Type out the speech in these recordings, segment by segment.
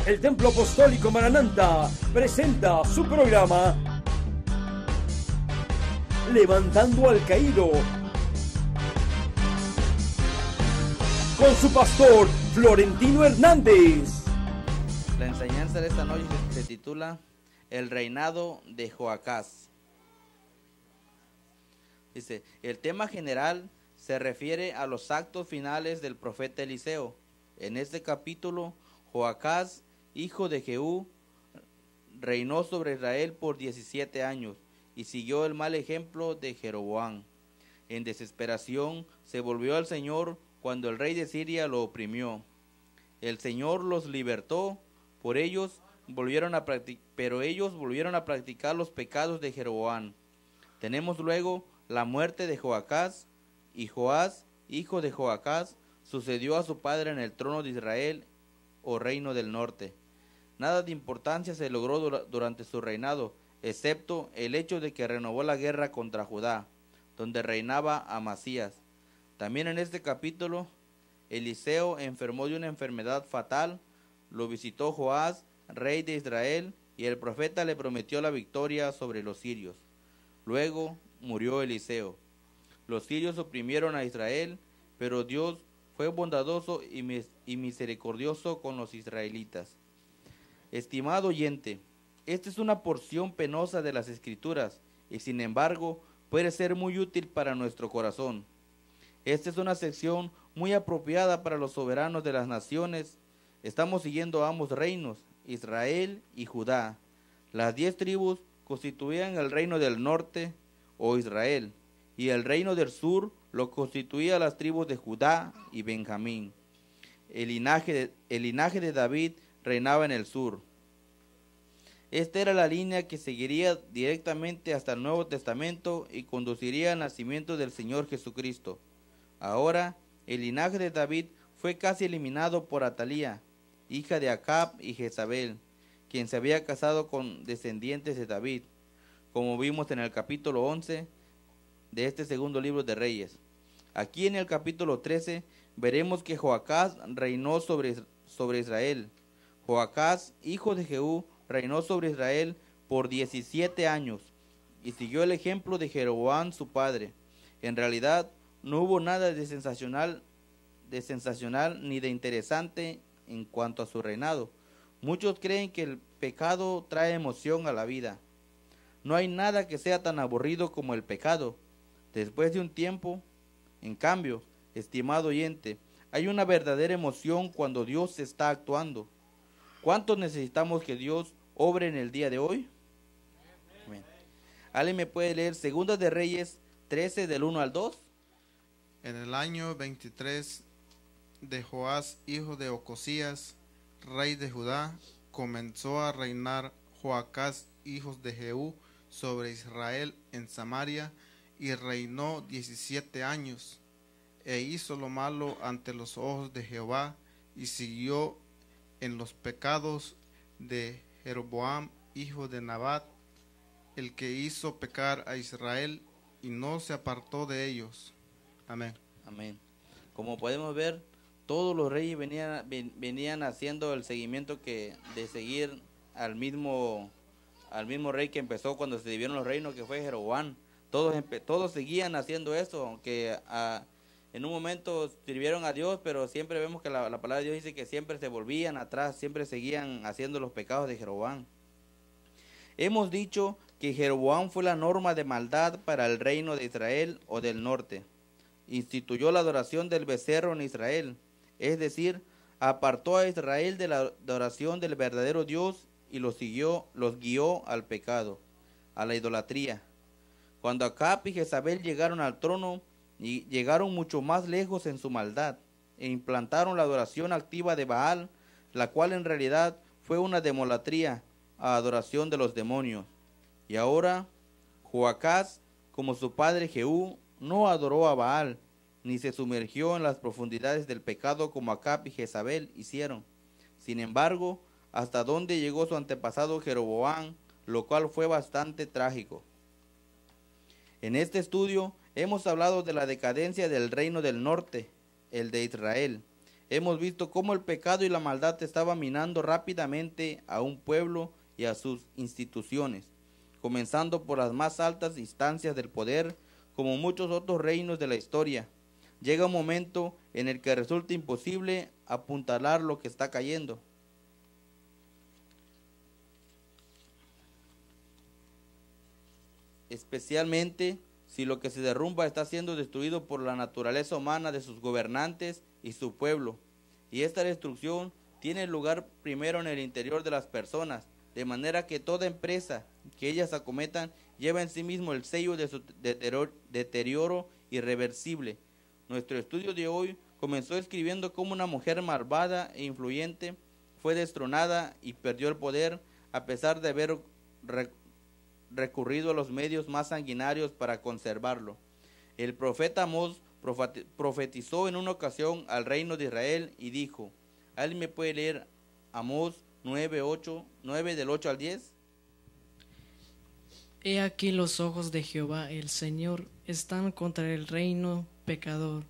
El Templo Apostólico Marananta presenta su programa Levantando al Caído, con su pastor Florentino Hernández. La enseñanza de esta noche se titula El reinado de Joacás. Dice, el tema general se refiere a los actos finales del profeta Eliseo. En este capítulo, Joacás, hijo de Jehú, reinó sobre Israel por 17 años y siguió el mal ejemplo de Jeroboam. En desesperación se volvió al Señor cuando el rey de Siria lo oprimió. El Señor los libertó, pero ellos volvieron a practicar los pecados de Jeroboam. Tenemos luego la muerte de Joacás, y Joás, hijo de Joacás, sucedió a su padre en el trono de Israel, o reino del norte. Nada de importancia se logró durante su reinado, excepto el hecho de que renovó la guerra contra Judá, donde reinaba Amasías. También en este capítulo, Eliseo enfermó de una enfermedad fatal, lo visitó Joás, rey de Israel, y el profeta le prometió la victoria sobre los sirios. Luego murió Eliseo. Los sirios oprimieron a Israel, pero Dios fue bondadoso y misericordioso con los israelitas. Estimado oyente, esta es una porción penosa de las Escrituras, y sin embargo puede ser muy útil para nuestro corazón. Esta es una sección muy apropiada para los soberanos de las naciones. Estamos siguiendo a ambos reinos, Israel y Judá. Las 10 tribus constituían el reino del norte, o Israel, y el reino del sur lo constituía las tribus de Judá y Benjamín. El linaje de David reinaba en el sur. Esta era la línea que seguiría directamente hasta el Nuevo Testamento y conduciría al nacimiento del Señor Jesucristo. Ahora, el linaje de David fue casi eliminado por Atalía, hija de Acab y Jezabel, quien se había casado con descendientes de David, como vimos en el capítulo 11 de este segundo libro de Reyes. Aquí en el capítulo 13 veremos que Joacás reinó sobre Israel. Joacás, hijo de Jehú, reinó sobre Israel por 17 años y siguió el ejemplo de Jeroboam su padre. En realidad no hubo nada de sensacional ni de interesante en cuanto a su reinado. Muchos creen que el pecado trae emoción a la vida. No hay nada que sea tan aburrido como el pecado. Después de un tiempo, en cambio, estimado oyente, hay una verdadera emoción cuando Dios está actuando. ¿Cuánto necesitamos que Dios obre en el día de hoy? Amén. ¿Alguien me puede leer 2 de Reyes 13 del 1 al 2? En el año 23 de Joás, hijo de Ocosías, rey de Judá, comenzó a reinar Joacás, hijo de Jehú, sobre Israel en Samaria, y reinó 17 años, e hizo lo malo ante los ojos de Jehová, y siguió en los pecados de Jeroboam, hijo de Nabat, el que hizo pecar a Israel, y no se apartó de ellos. Amén. Amén. Como podemos ver, todos los reyes venían haciendo el seguimiento de seguir al mismo rey que empezó cuando se dividieron los reinos, que fue Jeroboam. Todos seguían haciendo eso, aunque en un momento sirvieron a Dios, pero siempre vemos que la palabra de Dios dice que siempre se volvían atrás, siempre seguían haciendo los pecados de Jeroboam. Hemos dicho que Jeroboam fue la norma de maldad para el reino de Israel o del norte. Instituyó la adoración del becerro en Israel, es decir, apartó a Israel de la adoración del verdadero Dios y los guió al pecado, a la idolatría. Cuando Acab y Jezabel llegaron al trono, y llegaron mucho más lejos en su maldad, e implantaron la adoración activa de Baal, la cual en realidad fue una demolatría a adoración de los demonios. Y ahora, Joacás, como su padre Jehú, no adoró a Baal, ni se sumergió en las profundidades del pecado como Acab y Jezabel hicieron. Sin embargo, hasta donde llegó su antepasado Jeroboam, lo cual fue bastante trágico. En este estudio hemos hablado de la decadencia del reino del norte, el de Israel. hemos visto cómo el pecado y la maldad estaban minando rápidamente a un pueblo y a sus instituciones, comenzando por las más altas instancias del poder, como muchos otros reinos de la historia. Llega un momento en el que resulta imposible apuntalar lo que está cayendo. Especialmente si lo que se derrumba está siendo destruido por la naturaleza humana de sus gobernantes y su pueblo. Y esta destrucción tiene lugar primero en el interior de las personas, de manera que toda empresa que ellas acometan lleva en sí mismo el sello de su deterioro irreversible. Nuestro estudio de hoy comenzó escribiendo cómo una mujer malvada e influyente fue destronada y perdió el poder a pesar de haber recurrido a los medios más sanguinarios para conservarlo. El profeta Amós profetizó en una ocasión al reino de Israel y dijo, ¿alguien me puede leer Amós 9 del 8 al 10? He aquí los ojos de Jehová el Señor están contra el reino pecador,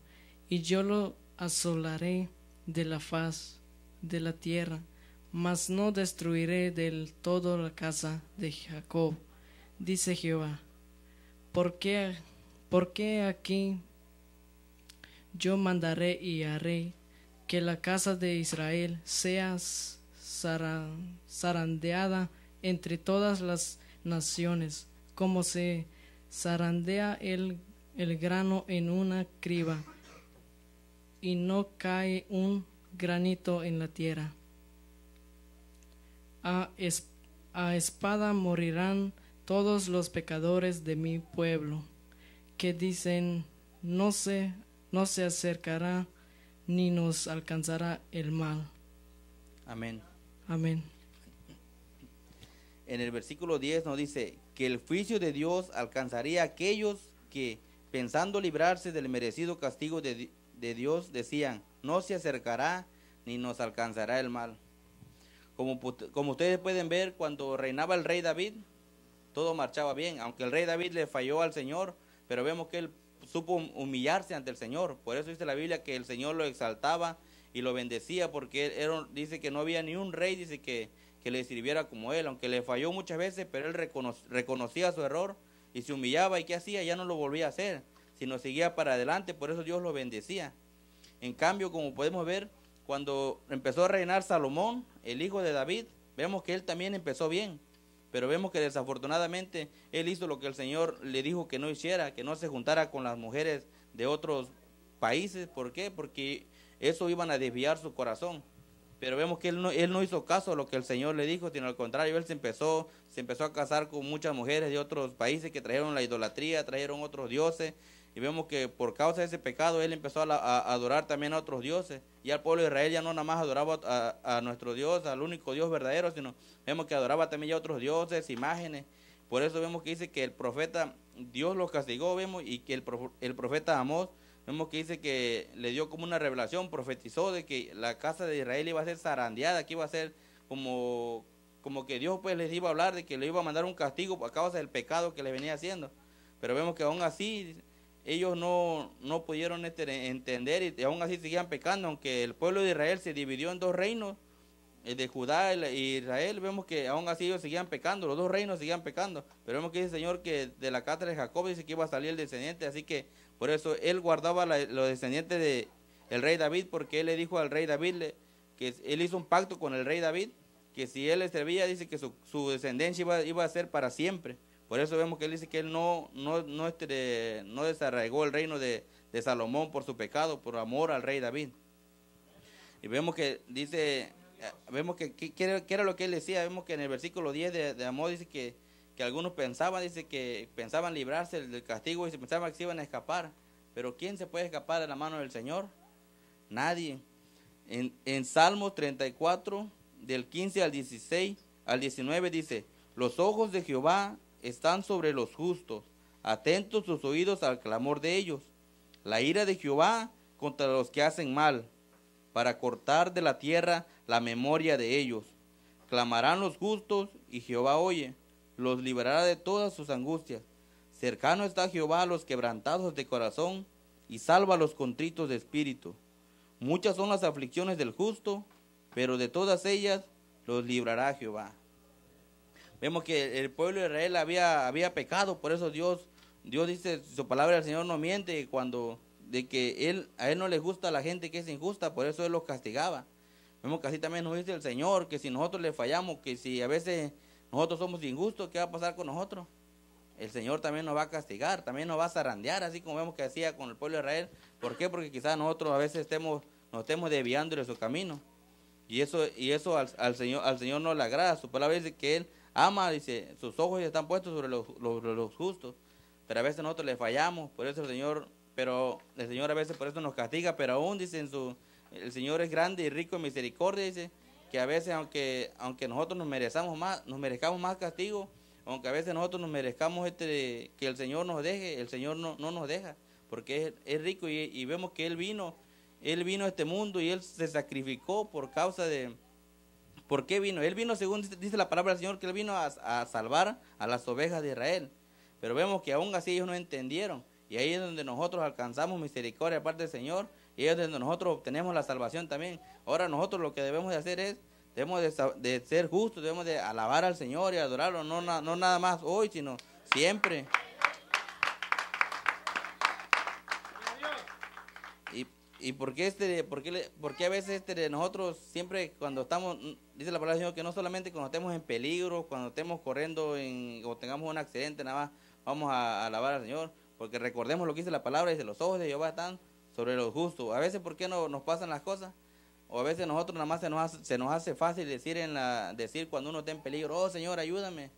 y yo lo asolaré de la faz de la tierra, mas no destruiré del todo la casa de Jacob, dice Jehová. Porque aquí yo mandaré y haré que la casa de Israel sea zarandeada entre todas las naciones, como se zarandea el grano en una criba, y no cae un granito en la tierra. A espada morirán todos los pecadores de mi pueblo, que dicen, no se acercará ni nos alcanzará el mal. Amén. Amén. En el versículo 10 nos dice que el juicio de Dios alcanzaría a aquellos que, pensando librarse del merecido castigo de Dios, decían, no se acercará ni nos alcanzará el mal. Como ustedes pueden ver, cuando reinaba el rey David, todo marchaba bien, aunque el rey David le falló al Señor, pero vemos que él supo humillarse ante el Señor. Por eso dice la Biblia que el Señor lo exaltaba y lo bendecía, porque dice que no había ni un rey, dice que le sirviera como él, aunque le falló muchas veces, pero él reconocía su error y se humillaba, y ¿qué hacía? Ya no lo volvía a hacer, sino seguía para adelante. Por eso Dios lo bendecía. En cambio, como podemos ver, cuando empezó a reinar Salomón, el hijo de David, vemos que él también empezó bien, pero vemos que desafortunadamente él hizo lo que el Señor le dijo que no hiciera, que no se juntara con las mujeres de otros países. ¿Por qué? Porque eso iban a desviar su corazón. Pero vemos que él no hizo caso a lo que el Señor le dijo, sino al contrario, él se empezó a casar con muchas mujeres de otros países que trajeron la idolatría, trajeron otros dioses, y vemos que por causa de ese pecado él empezó a adorar también a otros dioses, y al pueblo de Israel ya no nada más adoraba a nuestro Dios, al único Dios verdadero, sino vemos que adoraba también ya otros dioses, imágenes. Por eso vemos que dice que el profeta, Dios lo castigó, vemos, y que el profeta Amós, vemos que dice que le dio como una revelación, profetizó de que la casa de Israel iba a ser zarandeada, que iba a ser como que Dios pues les iba a hablar de que le iba a mandar un castigo a causa del pecado que le venía haciendo. Pero vemos que aún así ellos no pudieron entender, y aún así seguían pecando, aunque el pueblo de Israel se dividió en dos reinos, el de Judá y Israel. Vemos que aún así ellos seguían pecando, los dos reinos seguían pecando, pero vemos que dice el Señor que de la casa de Jacob dice que iba a salir el descendiente, así que por eso él guardaba los descendientes de el rey David, porque él le dijo al rey David que él hizo un pacto con el rey David, que si él le servía, dice que su descendencia iba a ser para siempre. Por eso vemos que él dice que él no desarraigó el reino de Salomón por su pecado, por amor al rey David. Y vemos que dice, ¿qué era lo que él decía? Vemos que en el versículo 10 de Amós dice que algunos pensaban librarse del castigo y se pensaban que se iban a escapar. Pero ¿quién se puede escapar de la mano del Señor? Nadie. En Salmos 34, del 15 al 19 dice, los ojos de Jehová están sobre los justos, atentos sus oídos al clamor de ellos. La ira de Jehová contra los que hacen mal, para cortar de la tierra la memoria de ellos. Clamarán los justos, y Jehová oye, los librará de todas sus angustias. Cercano está Jehová a los quebrantados de corazón, y salva a los contritos de espíritu. Muchas son las aflicciones del justo, pero de todas ellas los librará Jehová. Vemos que el pueblo de Israel había pecado, por eso Dios dice, su palabra del Señor no miente, cuando de que a él no le gusta la gente que es injusta, por eso él los castigaba. Vemos que así también nos dice el Señor, que si nosotros le fallamos, que si a veces nosotros somos injustos, ¿qué va a pasar con nosotros? El Señor también nos va a castigar, también nos va a zarandear, así como vemos que hacía con el pueblo de Israel. ¿Por qué? Porque quizás nosotros a veces nos estemos desviando de su camino. Y eso al Señor no le agrada. Su palabra dice que Él ama, dice, sus ojos están puestos sobre los justos. Pero a veces nosotros le fallamos, por eso el Señor a veces por eso nos castiga, pero aún dice el Señor es grande y rico en misericordia, dice, que a veces aunque nosotros nos merezcamos más castigo, aunque a veces nosotros nos merezcamos que el Señor nos deje, el Señor no nos deja, porque es rico y vemos que Él vino a este mundo y Él se sacrificó por causa de... ¿Por qué vino? Él vino, según dice la palabra del Señor, que Él vino a salvar a las ovejas de Israel. Pero vemos que aún así ellos no entendieron. Y ahí es donde nosotros alcanzamos misericordia de parte del Señor. Y ahí es donde nosotros obtenemos la salvación también. Ahora nosotros lo que debemos de hacer es, debemos de ser justos, debemos de alabar al Señor y adorarlo. No nada más hoy, sino siempre. ¿Y por qué a veces nosotros siempre cuando estamos, dice la palabra del Señor, que no solamente cuando estemos en peligro, cuando estemos corriendo o tengamos un accidente, nada más vamos a alabar al Señor? Porque recordemos lo que dice la palabra, dice, los ojos de Jehová están sobre los justos. A veces, ¿por qué no nos pasan las cosas? O a veces nosotros nada más se nos hace fácil decir cuando uno está en peligro, oh Señor, ayúdame.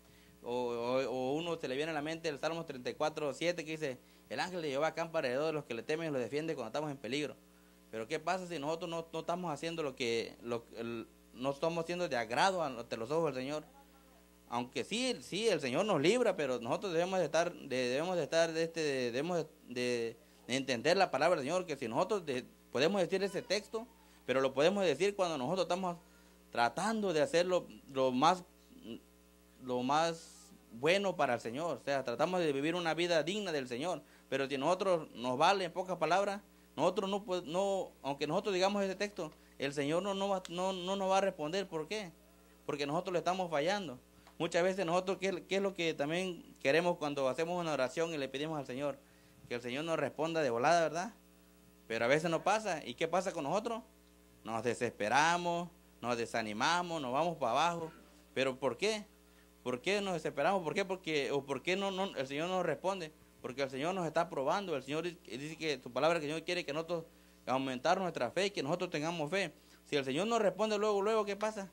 O uno se le viene a la mente el Salmo 34:7 que dice, el ángel de Jehová acampa alrededor de los que le temen y los defiende cuando estamos en peligro. Pero ¿qué pasa si nosotros no estamos haciendo no estamos haciendo de agrado ante los ojos del Señor? Aunque sí, el Señor nos libra, pero nosotros debemos de entender la palabra del Señor, que si nosotros podemos decir ese texto, pero lo podemos decir cuando nosotros estamos tratando de hacer lo más bueno para el Señor. O sea, tratamos de vivir una vida digna del Señor, pero si nosotros nos vale, en pocas palabras, nosotros aunque nosotros digamos ese texto, el Señor no nos va a responder. ¿Por qué? Porque nosotros le estamos fallando. Muchas veces nosotros, ¿qué es lo que también queremos cuando hacemos una oración y le pedimos al Señor? Que el Señor nos responda de volada, ¿verdad? Pero a veces no pasa. ¿Y qué pasa con nosotros? Nos desesperamos, nos desanimamos, nos vamos para abajo. ¿Pero por qué? ¿Por qué nos desesperamos? ¿Por qué? ¿Por qué el Señor no nos responde? Porque el Señor nos está probando. El Señor dice que su palabra, que el Señor quiere que nosotros aumentar nuestra fe, que nosotros tengamos fe. Si el Señor nos responde luego, ¿qué pasa?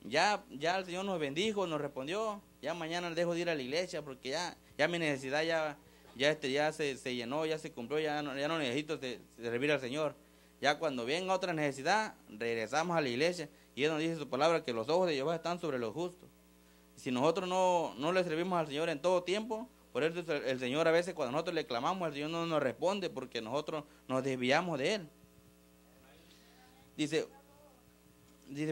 Ya el Señor nos bendijo, nos respondió. Ya mañana dejo de ir a la iglesia porque ya mi necesidad ya se llenó, ya se cumplió, ya no necesito servir al Señor. Ya cuando venga otra necesidad, regresamos a la iglesia. Y es donde dice su palabra que los ojos de Jehová están sobre los justos. Si nosotros no le servimos al Señor en todo tiempo, por eso el Señor a veces cuando nosotros le clamamos, el Señor no nos responde porque nosotros nos desviamos de Él. Dice,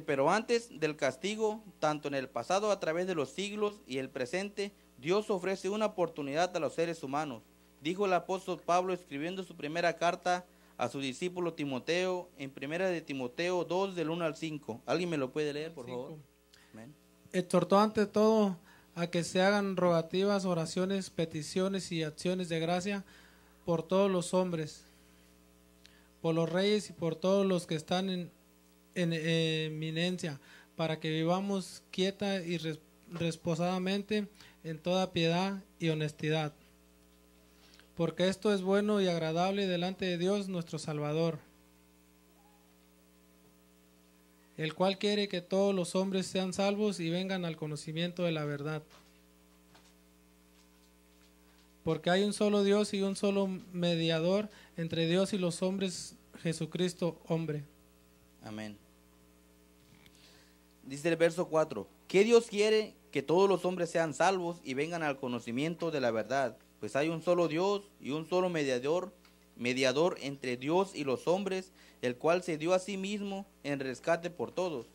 pero antes del castigo, tanto en el pasado a través de los siglos y el presente, Dios ofrece una oportunidad a los seres humanos. Dijo el apóstol Pablo escribiendo su primera carta a su discípulo Timoteo, en primera de Timoteo 2, del 1 al 5. ¿Alguien me lo puede leer, por favor? Amén. Exhortó ante todo a que se hagan rogativas, oraciones, peticiones y acciones de gracia por todos los hombres, por los reyes y por todos los que están en eminencia, para que vivamos quieta y reposadamente en toda piedad y honestidad, porque esto es bueno y agradable delante de Dios nuestro Salvador, el cual quiere que todos los hombres sean salvos y vengan al conocimiento de la verdad. Porque hay un solo Dios y un solo mediador entre Dios y los hombres, Jesucristo, hombre. Amén. Dice el verso 4, que Dios quiere que todos los hombres sean salvos y vengan al conocimiento de la verdad, pues hay un solo Dios y un solo mediador entre Dios y los hombres, el cual se dio a sí mismo en rescate por todos.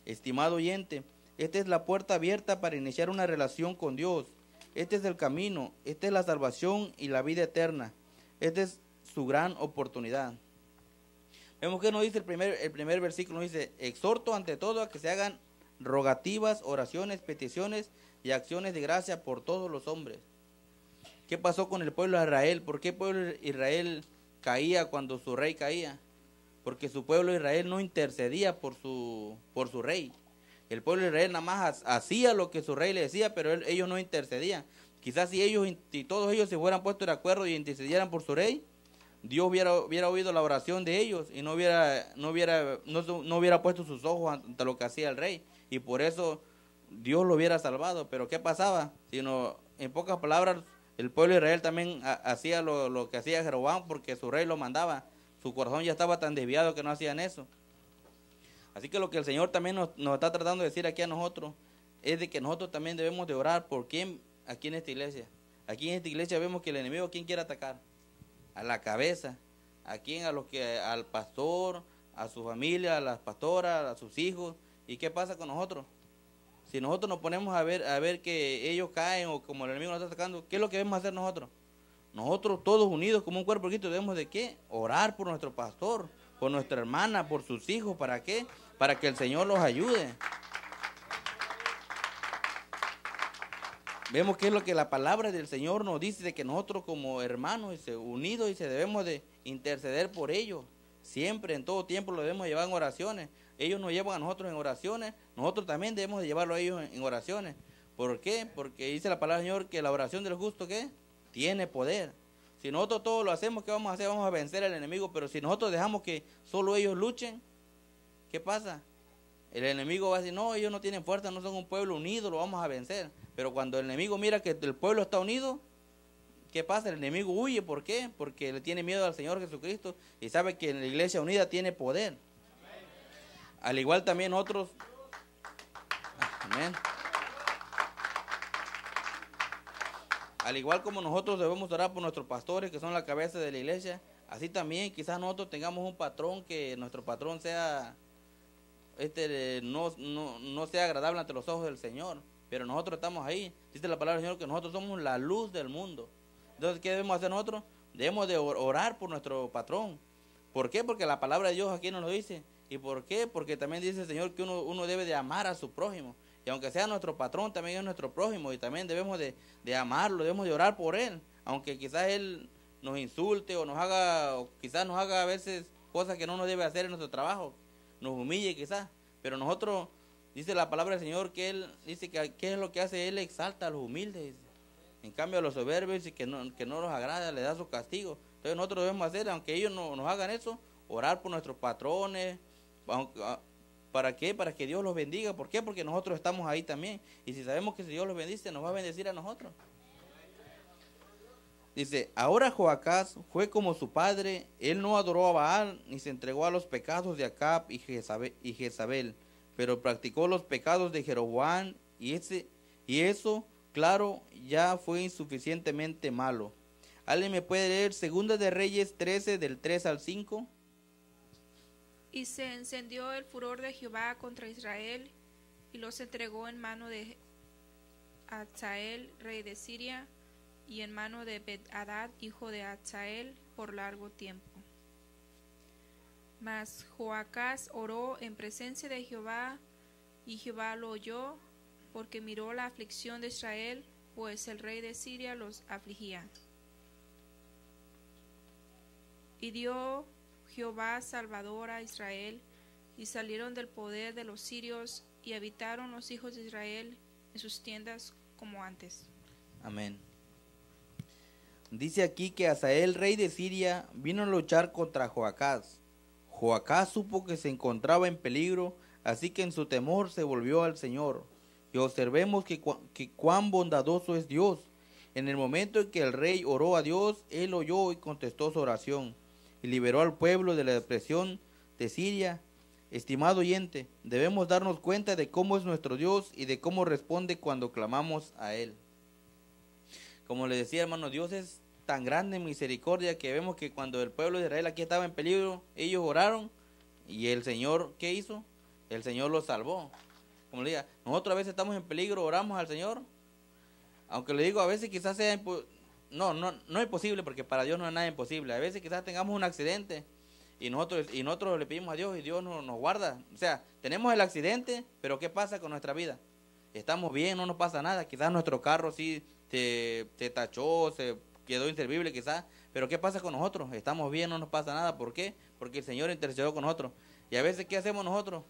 Estimado oyente, esta es la puerta abierta para iniciar una relación con Dios. Este es el camino, esta es la salvación y la vida eterna. Esta es su gran oportunidad. Vemos que nos dice el primer versículo, nos dice, exhorto ante todo a que se hagan rogativas, oraciones, peticiones y acciones de gracia por todos los hombres. ¿Qué pasó con el pueblo de Israel? ¿Por qué el pueblo de Israel caía cuando su rey caía? Porque su pueblo de Israel no intercedía por su rey. El pueblo de Israel nada más hacía lo que su rey le decía, pero ellos no intercedían. Quizás si todos ellos se fueran puestos de acuerdo y intercedieran por su rey, Dios hubiera oído la oración de ellos y no hubiera puesto sus ojos ante lo que hacía el rey. Y por eso Dios lo hubiera salvado. Pero ¿qué pasaba? Sino, en pocas palabras, el pueblo de Israel también hacía lo que hacía Jeroboam porque su rey lo mandaba. Su corazón ya estaba tan desviado que no hacían eso. Así que lo que el Señor también nos está tratando de decir aquí a nosotros es de que nosotros también debemos de orar por quién aquí en esta iglesia. Aquí en esta iglesia vemos que el enemigo, ¿quién quiere atacar? A la cabeza. ¿A quién? Al pastor, a su familia, a las pastoras, a sus hijos. ¿Y qué pasa con nosotros? Si nosotros nos ponemos a ver que ellos caen o como el enemigo nos está atacando, ¿qué es lo que debemos hacer nosotros? Nosotros todos unidos como un cuerpo Cristo debemos de ¿qué? Orar por nuestro pastor, por nuestra hermana, por sus hijos. ¿Para qué? Para que el Señor los ayude. Vemos que es lo que la palabra del Señor nos dice, de que nosotros como hermanos unidos debemos de interceder por ellos. Siempre, en todo tiempo, lo debemos llevar en oraciones. Ellos nos llevan a nosotros en oraciones, nosotros también debemos de llevarlo a ellos en oraciones. ¿Por qué? Porque dice la palabra del Señor que la oración del justo, ¿qué? Tiene poder. Si nosotros todo lo hacemos, ¿qué vamos a hacer? Vamos a vencer al enemigo, pero si nosotros dejamos que solo ellos luchen, ¿qué pasa? El enemigo va a decir, no, ellos no tienen fuerza, no son un pueblo unido, lo vamos a vencer. Pero cuando el enemigo mira que el pueblo está unido, ¿qué pasa? El enemigo huye. ¿Por qué? Porque le tiene miedo al Señor Jesucristo y sabe que en la iglesia unida tiene poder. Al igual también otros. Amén. Al igual como nosotros debemos orar por nuestros pastores, que son la cabeza de la iglesia, así también quizás nosotros tengamos un patrón, que nuestro patrón sea no sea agradable ante los ojos del Señor, pero nosotros estamos ahí. Dice la palabra del Señor que nosotros somos la luz del mundo. Entonces, ¿qué debemos hacer nosotros? Debemos de orar por nuestro patrón. ¿Por qué? Porque la palabra de Dios aquí nos lo dice. ¿Y por qué? Porque también dice el Señor que uno debe de amar a su prójimo. Y aunque sea nuestro patrón, también es nuestro prójimo. Y también debemos de amarlo, debemos de orar por él. Aunque quizás él nos insulte o quizás nos haga a veces cosas que no nos debe hacer en nuestro trabajo. Nos humille quizás. Pero nosotros, dice la palabra del Señor, que él dice que ¿qué es lo que hace? Él exalta a los humildes. En cambio a los soberbios y que no los agrada, le da su castigo. Entonces nosotros debemos hacer, aunque ellos no nos hagan eso, orar por nuestros patrones. ¿Para qué? Para que Dios los bendiga. ¿Por qué? Porque nosotros estamos ahí también. Y si sabemos que si Dios los bendice, nos va a bendecir a nosotros. Dice, ahora Joacás fue como su padre, él no adoró a Baal, ni se entregó a los pecados de Acab y Jezabel, pero practicó los pecados de Jeroboam, y eso, claro, ya fue insuficientemente malo. ¿Alguien me puede leer Segunda de Reyes 13, del 3 al 5? Y se encendió el furor de Jehová contra Israel, y los entregó en mano de Hazael, rey de Siria, y en mano de Ben-Hadad, hijo de Hazael, por largo tiempo. Mas Joacás oró en presencia de Jehová, y Jehová lo oyó, porque miró la aflicción de Israel, pues el rey de Siria los afligía. Y dio Jehová salvador a Israel, y salieron del poder de los sirios, y habitaron los hijos de Israel en sus tiendas como antes. Amén. Dice aquí que Hazael, rey de Siria, vino a luchar contra Joacás. Joacás supo que se encontraba en peligro, así que en su temor se volvió al Señor. Y observemos que cuán bondadoso es Dios. En el momento en que el rey oró a Dios, él oyó y contestó su oración, y liberó al pueblo de la depresión de Siria. Estimado oyente, debemos darnos cuenta de cómo es nuestro Dios y de cómo responde cuando clamamos a Él. Como les decía, hermano, Dios es tan grande en misericordia que vemos que cuando el pueblo de Israel aquí estaba en peligro, ellos oraron y el Señor, ¿qué hizo? El Señor los salvó. Como le diga, nosotros a veces estamos en peligro, oramos al Señor, aunque le digo, a veces quizás sea no es imposible, porque para Dios no es nada imposible. A veces quizás tengamos un accidente y nosotros le pedimos a Dios y Dios nos guarda. O sea, tenemos el accidente, pero ¿qué pasa con nuestra vida? Estamos bien, no nos pasa nada. Quizás nuestro carro sí se tachó, se quedó inservible quizás, pero ¿qué pasa con nosotros? Estamos bien, no nos pasa nada. ¿Por qué? Porque el Señor intercedió con nosotros. Y a veces, ¿qué hacemos nosotros?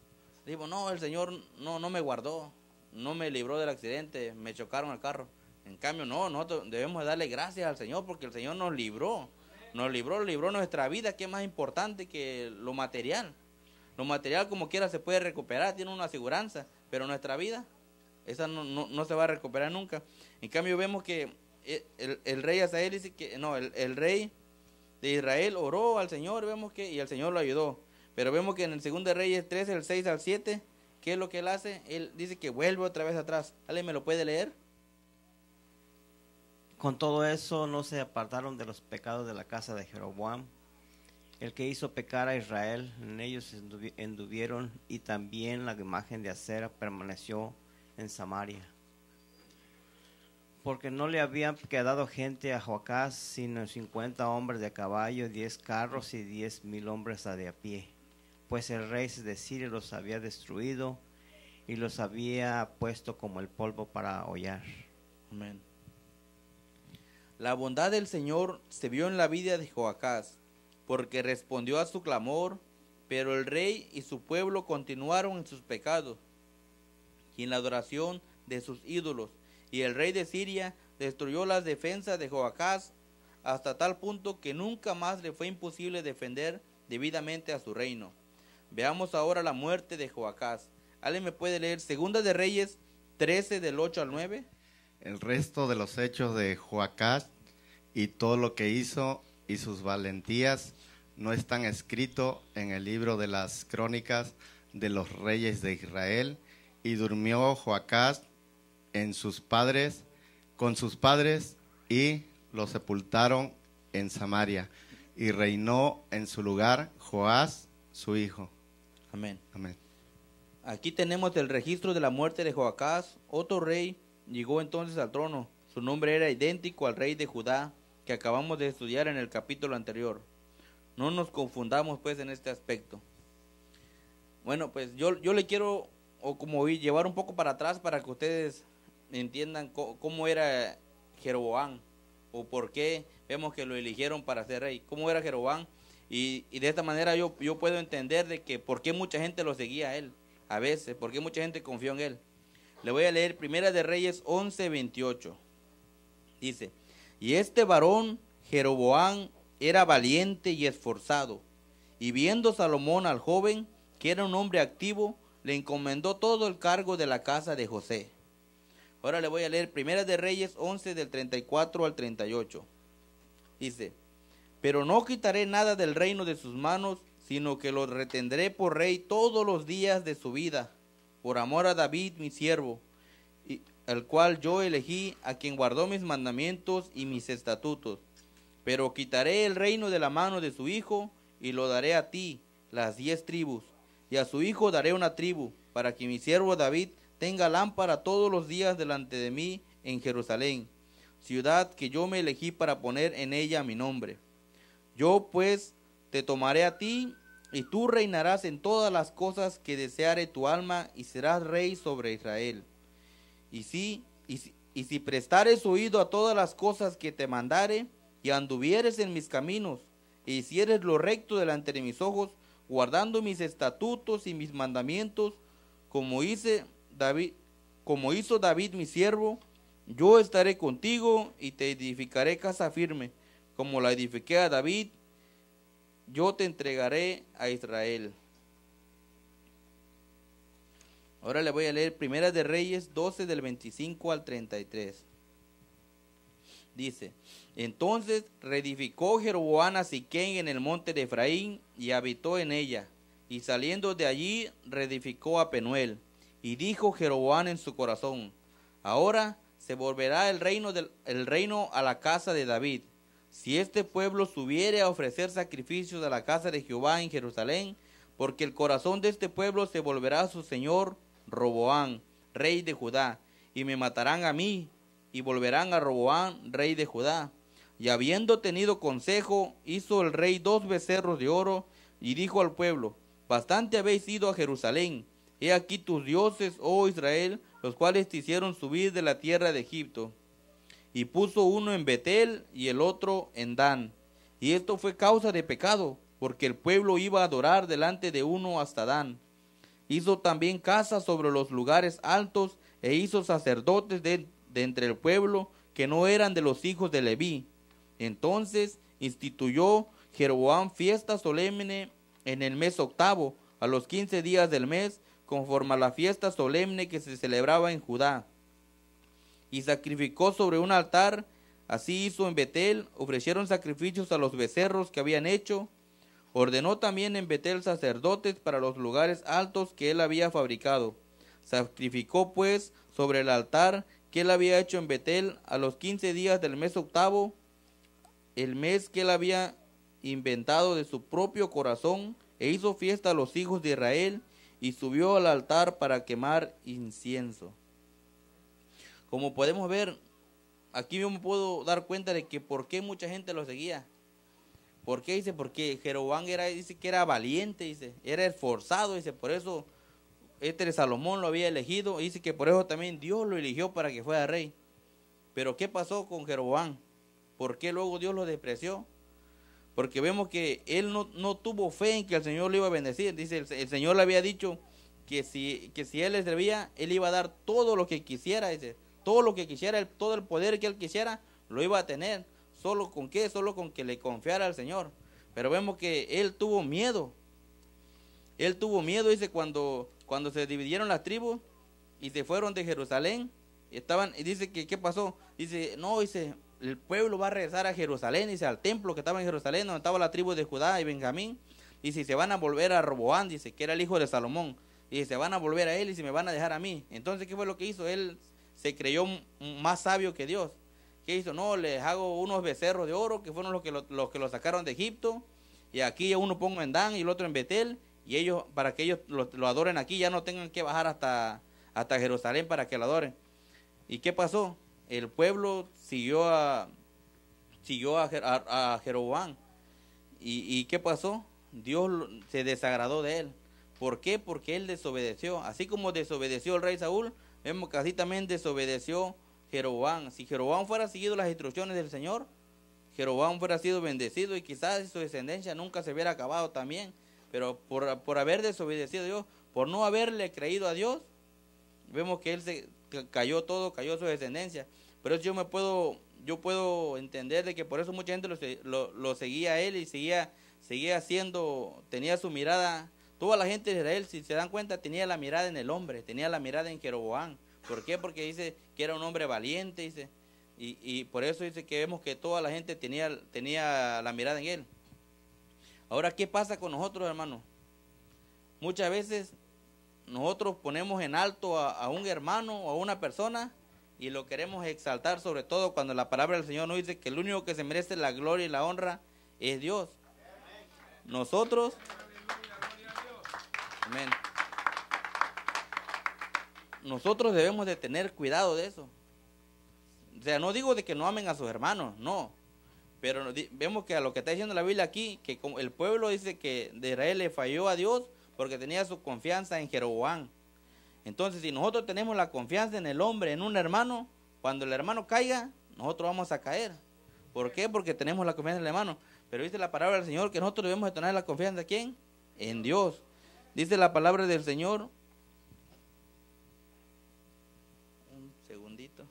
Digo, no, el Señor no me guardó, no me libró del accidente, me chocaron el carro. En cambio, no, nosotros debemos darle gracias al Señor porque el Señor nos libró nuestra vida, que es más importante que lo material. Lo material, como quiera, se puede recuperar, tiene una aseguranza, pero nuestra vida, esa no se va a recuperar nunca. En cambio, vemos que el rey Asael dice que, no, el rey de Israel oró al Señor, y el Señor lo ayudó. Pero vemos que en el 2 de Reyes 13, el 6 al 7, ¿qué es lo que él hace? Él dice que vuelve otra vez atrás. ¿Alguien me lo puede leer? Con todo eso no se apartaron de los pecados de la casa de Jeroboam, el que hizo pecar a Israel. En ellos anduvieron, y también la imagen de Acera permaneció en Samaria. Porque no le habían quedado gente a Joacás, sino 50 hombres de caballo, 10 carros y 10,000 hombres de a pie. Pues el rey de Siria los había destruido y los había puesto como el polvo para hollar. Amén. La bondad del Señor se vio en la vida de Joacás, porque respondió a su clamor, pero el rey y su pueblo continuaron en sus pecados y en la adoración de sus ídolos. Y el rey de Siria destruyó las defensas de Joacás hasta tal punto que nunca más le fue imposible defender debidamente a su reino. Veamos ahora la muerte de Joacás. ¿Alguien me puede leer 2 de Reyes 13 del 8 al 9? El resto de los hechos de Joacás y todo lo que hizo y sus valentías no están escritos en el libro de las crónicas de los reyes de Israel. Y durmió Joacás con sus padres, y lo sepultaron en Samaria, y reinó en su lugar Joás, su hijo. Amén. Amén. Aquí tenemos el registro de la muerte de Joacás. Otro rey llegó entonces al trono. Su nombre era idéntico al rey de Judá que acabamos de estudiar en el capítulo anterior. No nos confundamos pues en este aspecto. Bueno, pues yo le quiero llevar un poco para atrás para que ustedes entiendan cómo era Jeroboam, o por qué vemos que lo eligieron para ser rey. Cómo era Jeroboam, y de esta manera yo puedo entender de que por qué mucha gente lo seguía a él, a veces, por qué mucha gente confió en él. Le voy a leer 1 de Reyes 11, 28. Dice: y este varón Jeroboam era valiente y esforzado, y viendo Salomón al joven, que era un hombre activo, le encomendó todo el cargo de la casa de José. Ahora le voy a leer 1 de Reyes 11 del 34 al 38. Dice: pero no quitaré nada del reino de sus manos, sino que lo retendré por rey todos los días de su vida, por amor a David mi siervo, el cual yo elegí, a quien guardó mis mandamientos y mis estatutos. Pero quitaré el reino de la mano de su hijo, y lo daré a ti, las 10 tribus, y a su hijo daré una tribu, para que mi siervo David tenga lámpara todos los días delante de mí en Jerusalén, ciudad que yo me elegí para poner en ella mi nombre. Yo pues te tomaré a ti, y tú reinarás en todas las cosas que deseare tu alma, y serás rey sobre Israel. Y si prestares oído a todas las cosas que te mandare, y anduvieres en mis caminos, e hicieres lo recto delante de mis ojos, guardando mis estatutos y mis mandamientos, como hizo David mi siervo, yo estaré contigo y te edificaré casa firme, como la edifiqué a David, yo te entregaré a Israel. Ahora le voy a leer 1 de Reyes 12 del 25 al 33. Dice: entonces reedificó Jeroboam a Siquén en el monte de Efraín, y habitó en ella. Y saliendo de allí reedificó a Penuel. Y dijo Jeroboam en su corazón: ahora se volverá el reino a la casa de David, si este pueblo subiere a ofrecer sacrificios a la casa de Jehová en Jerusalén, porque el corazón de este pueblo se volverá a su señor Roboam, rey de Judá, y me matarán a mí, y volverán a Roboam, rey de Judá. Y habiendo tenido consejo, hizo el rey 2 becerros de oro, y dijo al pueblo: bastante habéis ido a Jerusalén. He aquí tus dioses, oh Israel, los cuales te hicieron subir de la tierra de Egipto. Y puso uno en Betel y el otro en Dan. Y esto fue causa de pecado, porque el pueblo iba a adorar delante de uno hasta Dan. Hizo también casas sobre los lugares altos, e hizo sacerdotes de entre el pueblo que no eran de los hijos de Leví. Entonces instituyó Jeroboam fiesta solemne en el mes octavo, a los 15 días del mes, conforme a la fiesta solemne que se celebraba en Judá. Y sacrificó sobre un altar, así hizo en Betel, ofrecieron sacrificios a los becerros que habían hecho. Ordenó también en Betel sacerdotes para los lugares altos que él había fabricado. Sacrificó pues sobre el altar que él había hecho en Betel a los 15 días del mes octavo, el mes que él había inventado de su propio corazón, e hizo fiesta a los hijos de Israel, y subió al altar para quemar incienso. Como podemos ver, aquí yo me puedo dar cuenta de que por qué mucha gente lo seguía. ¿Por qué? Dice, porque Jeroboam dice que era valiente, dice, era esforzado, dice, por eso Salomón lo había elegido, dice que por eso también Dios lo eligió para que fuera rey. Pero ¿qué pasó con Jeroboam? ¿Por qué luego Dios lo despreció? Porque vemos que él no tuvo fe en que el Señor le iba a bendecir. Dice, el Señor le había dicho que si él le servía, él iba a dar todo lo que quisiera, dice, todo lo que quisiera, todo el poder que él quisiera, lo iba a tener. ¿Solo con qué? Solo con que le confiara al Señor. Pero vemos que él tuvo miedo. Él tuvo miedo, dice, cuando se dividieron las tribus y se fueron de Jerusalén, y dice que ¿qué pasó? Dice, no, dice, el pueblo va a regresar a Jerusalén, dice, al templo que estaba en Jerusalén, donde estaba la tribu de Judá y Benjamín, y si se van a volver a Roboam, dice, que era el hijo de Salomón, y se van a volver a él y se me van a dejar a mí. Entonces, ¿qué fue lo que hizo? Él se creyó más sabio que Dios. ¿Qué hizo? No, les hago unos becerros de oro, que fueron los que lo sacaron de Egipto, y aquí uno pongo en Dan y el otro en Betel, y ellos, para que ellos lo adoren aquí, ya no tengan que bajar hasta Jerusalén para que lo adoren. ¿Y qué pasó? El pueblo siguió a Jeroboam. ¿Y qué pasó? Dios se desagradó de él. ¿Por qué? Porque él desobedeció. Así como desobedeció el rey Saúl, vemos que así también desobedeció Jeroboam. Si Jeroboam fuera seguido las instrucciones del Señor, Jeroboam fuera sido bendecido y quizás su descendencia nunca se hubiera acabado también. Pero por haber desobedecido a Dios, por no haberle creído a Dios, vemos que él cayó su descendencia. Pero eso yo puedo entender de que por eso mucha gente lo seguía a él y seguía tenía su mirada. Toda la gente de Israel, si se dan cuenta, tenía la mirada en el hombre, tenía la mirada en Jeroboam. ¿Por qué? Porque dice que era un hombre valiente, dice, y por eso dice que vemos que toda la gente tenía la mirada en él. Ahora, ¿qué pasa con nosotros, hermanos? Muchas veces nosotros ponemos en alto a un hermano o a una persona y lo queremos exaltar, sobre todo cuando la palabra del Señor nos dice que el único que se merece la gloria y la honra es Dios. Nosotros, amén. Nosotros debemos de tener cuidado de eso. O sea, no digo de que no amen a sus hermanos, no. Pero vemos que a lo que está diciendo la Biblia aquí, que como el pueblo dice que de Israel le falló a Dios porque tenía su confianza en Jeroboam. Entonces, si nosotros tenemos la confianza en el hombre, en un hermano, cuando el hermano caiga, nosotros vamos a caer. ¿Por qué? Porque tenemos la confianza en el hermano. Pero dice la palabra del Señor que nosotros debemos de tener la confianza ¿en quién? En Dios. Dice la palabra del Señor. Un segundito.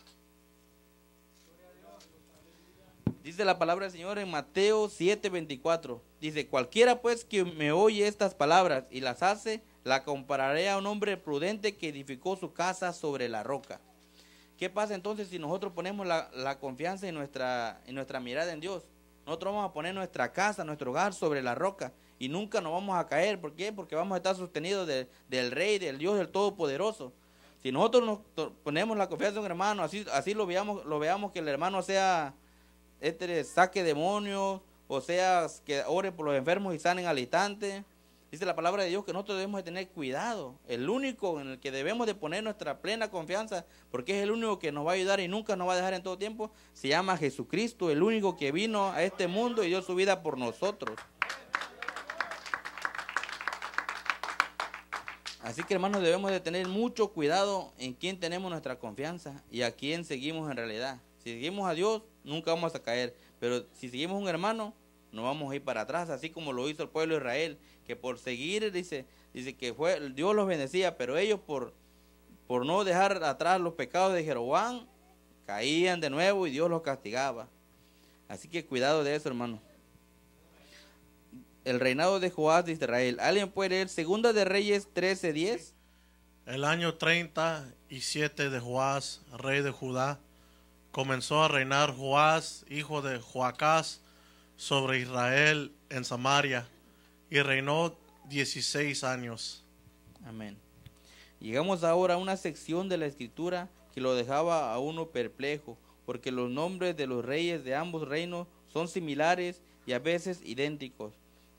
Dice la palabra del Señor en Mateo 7:24. Dice, cualquiera pues que me oye estas palabras y las hace, la compararé a un hombre prudente que edificó su casa sobre la roca. ¿Qué pasa entonces si nosotros ponemos la confianza en nuestra mirada en Dios? Nosotros vamos a poner nuestra casa, nuestro hogar sobre la roca y nunca nos vamos a caer. ¿Por qué? Porque vamos a estar sostenidos del Rey, del Dios, del Todopoderoso. Si nosotros nos ponemos la confianza en un hermano, así lo veamos que el hermano sea saque demonios, o sea que ore por los enfermos y sanen al instante. Dice la palabra de Dios que nosotros debemos de tener cuidado. El único en el que debemos de poner nuestra plena confianza, porque es el único que nos va a ayudar y nunca nos va a dejar en todo tiempo, se llama Jesucristo, el único que vino a este mundo y dio su vida por nosotros. Así que, hermanos, debemos de tener mucho cuidado en quién tenemos nuestra confianza y a quién seguimos en realidad. Si seguimos a Dios, nunca vamos a caer, pero si seguimos a un hermano, no vamos a ir para atrás, así como lo hizo el pueblo de Israel, que por seguir, dice que Dios los bendecía, pero ellos por no dejar atrás los pecados de Jeroboam, caían de nuevo y Dios los castigaba. Así que cuidado de eso, hermano. El reinado de Joás de Israel. ¿Alguien puede leer Segunda de Reyes 13:10? El año 37 de Joás, rey de Judá, comenzó a reinar Joás, hijo de Joacás, sobre Israel en Samaria, y reinó 16 años. Amén. Llegamos ahora a una sección de la escritura que lo dejaba a uno perplejo, porque los nombres de los reyes de ambos reinos son similares y a veces idénticos.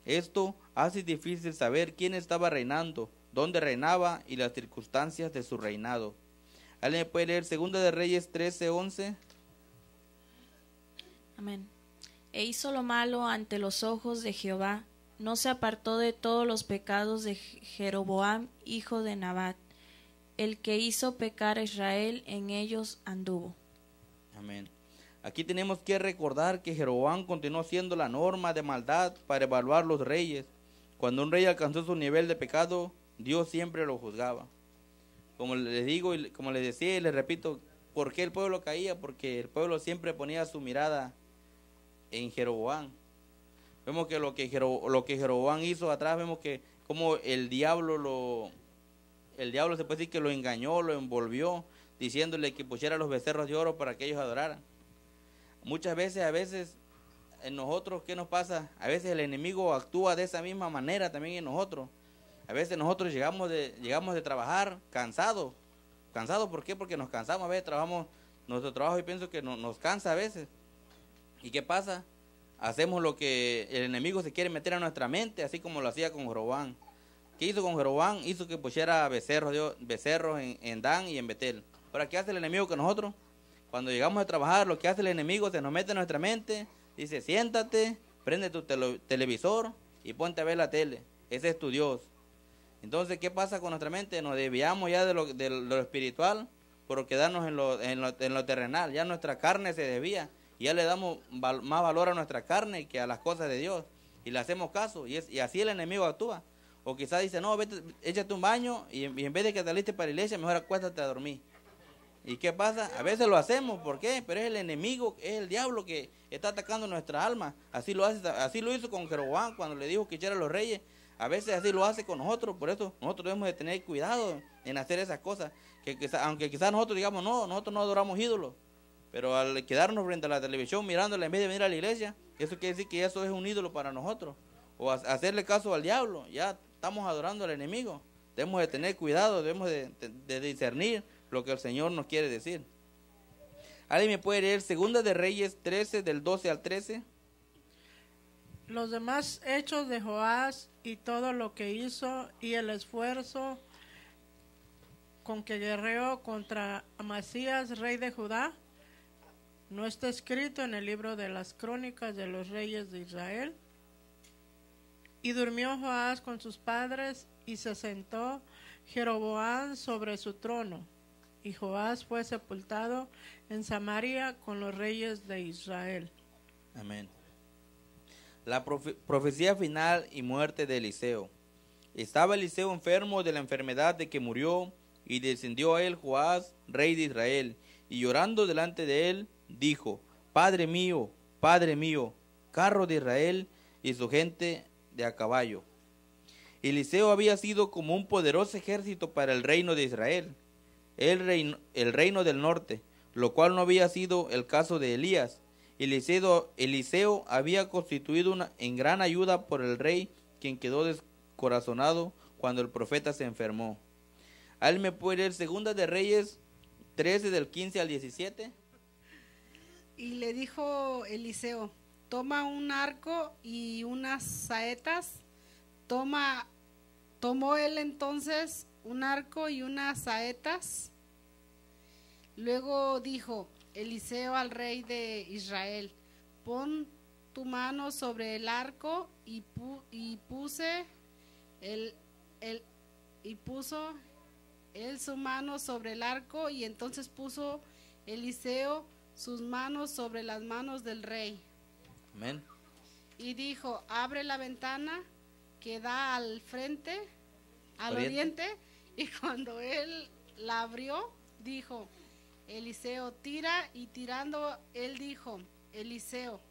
Esto hace difícil saber quién estaba reinando, dónde reinaba y las circunstancias de su reinado. ¿Alguien puede leer Segunda de Reyes 13:11? Amén. E hizo lo malo ante los ojos de Jehová, no se apartó de todos los pecados de Jeroboam, hijo de Nabat, el que hizo pecar a Israel, en ellos anduvo. Amén. Aquí tenemos que recordar que Jeroboam continuó siendo la norma de maldad para evaluar los reyes. Cuando un rey alcanzó su nivel de pecado, Dios siempre lo juzgaba. Como les digo y como les decía y les repito, ¿por qué el pueblo caía? Porque el pueblo siempre ponía su mirada en Jeroboam. Vemos que lo que Jeroboam hizo atrás, vemos que como el diablo se puede decir que lo engañó, lo envolvió, diciéndole que pusiera los becerros de oro para que ellos adoraran. Muchas veces, en nosotros, ¿qué nos pasa? A veces el enemigo actúa de esa misma manera también en nosotros. A veces nosotros llegamos de trabajar cansados. ¿Cansados por qué? Porque nos cansamos, a veces trabajamos nuestro trabajo y pienso que nos cansa a veces. ¿Y qué pasa? Hacemos lo que el enemigo se quiere meter a nuestra mente, así como lo hacía con Jeroboam. ¿Qué hizo con Jeroboam? Hizo que pusiera becerros en Dan y en Betel. ¿Para qué hace el enemigo con nosotros? Cuando llegamos a trabajar, lo que hace el enemigo se nos mete en nuestra mente, dice, siéntate, prende tu televisor y ponte a ver la tele. Ese es tu Dios. Entonces, ¿qué pasa con nuestra mente? Nos desviamos ya de lo espiritual por quedarnos en lo terrenal. Ya nuestra carne se desvía y ya le damos más valor a nuestra carne que a las cosas de Dios. Y le hacemos caso y así el enemigo actúa. O quizás dice, no, vete, échate un baño y en vez de que saliste para la iglesia, mejor acuéstate a dormir. ¿Y qué pasa? A veces lo hacemos, ¿por qué? Pero es el enemigo, es el diablo que está atacando nuestra alma. Así lo hizo con Jeroboam cuando le dijo que echara a los reyes. A veces así lo hace con nosotros, por eso nosotros debemos de tener cuidado en hacer esas cosas. Aunque quizás nosotros digamos, no, nosotros no adoramos ídolos. Pero al quedarnos frente a la televisión mirándola en vez de venir a la iglesia, eso quiere decir que eso es un ídolo para nosotros. O hacerle caso al diablo, ya estamos adorando al enemigo. Debemos de tener cuidado, debemos de discernir lo que el Señor nos quiere decir. ¿Alguien me puede leer Segunda de Reyes 13, del 12 al 13? Los demás hechos de Joás y todo lo que hizo y el esfuerzo con que guerreó contra Amasías, rey de Judá, ¿no está escrito en el libro de las crónicas de los reyes de Israel? Y durmió Joás con sus padres y se sentó Jeroboam sobre su trono. Y Joás fue sepultado en Samaria con los reyes de Israel. Amén. La profecía final y muerte de Eliseo. Estaba Eliseo enfermo de la enfermedad de que murió, y descendió a él Joás, rey de Israel, y llorando delante de él, dijo, Padre mío, carro de Israel y su gente de a caballo. Eliseo había sido como un poderoso ejército para el reino de Israel, el reino del norte, lo cual no había sido el caso de Elías. Eliseo había constituido en gran ayuda por el rey, quien quedó descorazonado cuando el profeta se enfermó. ¿Alguien me puede leer Segunda de Reyes 13 del 15 al 17? Y le dijo Eliseo, toma un arco y unas saetas. Tomó él entonces un arco y unas saetas. Luego dijo Eliseo al rey de Israel, pon tu mano sobre el arco, y puse y puso él su mano sobre el arco, y entonces puso Eliseo sus manos sobre las manos del rey. Amén. Y dijo, abre la ventana que da al frente, al oriente. Y cuando él la abrió, dijo, Eliseo, tira. Y tirando, él dijo, Eliseo,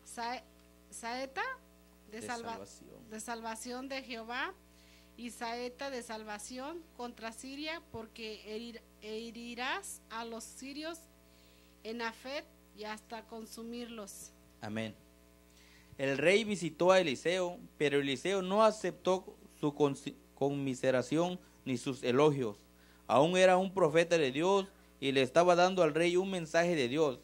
saeta de salvación de Jehová, y saeta de salvación contra Siria, porque herirás a los sirios en Afet y hasta consumirlos. Amén. El rey visitó a Eliseo, pero Eliseo no aceptó su conmiseración ni sus elogios. Aún era un profeta de Dios y le estaba dando al rey un mensaje de Dios.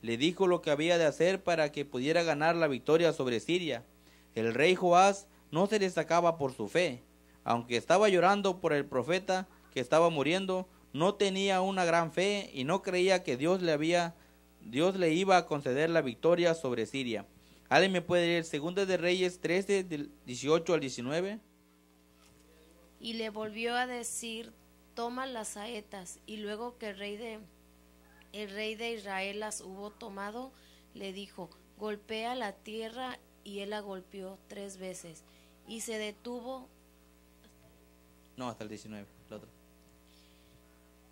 Le dijo lo que había de hacer para que pudiera ganar la victoria sobre Siria. El rey Joás no se destacaba por su fe. Aunque estaba llorando por el profeta que estaba muriendo, no tenía una gran fe y no creía que Dios le iba a conceder la victoria sobre Siria. ¿Alguien me puede leer 2 de Reyes 13, del 18 al 19? Y le volvió a decir, toma las saetas. Y luego que el rey de Israel las hubo tomado, le dijo, golpea la tierra, y él la golpeó 3 veces. Y se detuvo. No, hasta el 19, el otro.